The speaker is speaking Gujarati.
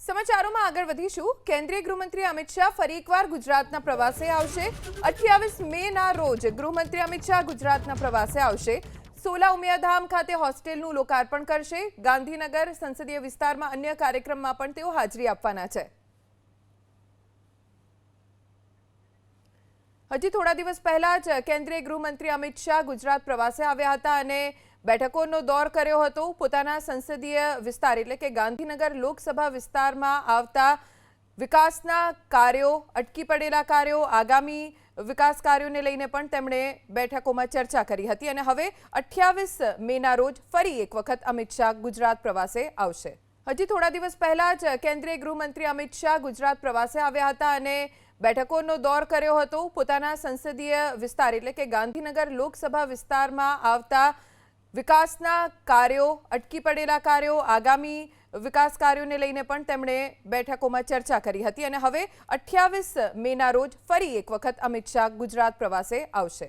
સમાચારોમાં આગળ વધીશું। કેન્દ્રીય ગૃહમંત્રી અમિત શાહ ફરી એકવાર ગુજરાતના પ્રવાસે આવશે। 28 મેના રોજ ગૃહમંત્રી અમિત શાહ ગુજરાતના પ્રવાસે આવશે। સોલા ઉમિયાધામ ખાતે હોસ્ટેલનું લોકાર્પણ કરશે। ગાંધીનગર સંસદીય વિસ્તારમાં અન્ય કાર્યક્રમમાં પણ તેઓ હાજરી આપવાના છે। હજી થોડા દિવસ પહેલા જ કેન્દ્રીય ગૃહમંત્રી અમિત શાહ ગુજરાત પ્રવાસે આવ્યા હતા અને બેઠકોનો દોર કર્યો હતો। પોતાના સંસદીય વિસ્તાર એટલે કે ગાંધીનગર લોકસભા વિસ્તારમાં આવતા વિકાસના કાર્યો, અટકી પડેલા કાર્યો, આગામી વિકાસ કાર્યોને લઈને પણ તેમણે બેઠકોમાં ચર્ચા કરી હતી અને હવે 28 મેના રોજ ફરી એક વખત અમિત શાહ ગુજરાત પ્રવાસે આવશે। હજી થોડા દિવસ પહેલા જ કેન્દ્રીય ગૃહમંત્રી અમિત શાહ ગુજરાત પ્રવાસે આવ્યા હતા અને બેઠકોનો દોર કર્યો હતો। પોતાના સંસદીય વિસ્તાર એટલે કે ગાંધીનગર લોકસભા વિસ્તારમાં આવતા વિકાસના કાર્યો, અટકી પડેલા કાર્યો, આગામી વિકાસ કાર્યોને લઈને પણ તેમણે બેઠકોમાં ચર્ચા કરી હતી અને હવે 28 મેના રોજ ફરી એક વખત અમિત શાહ ગુજરાત પ્રવાસે આવશે।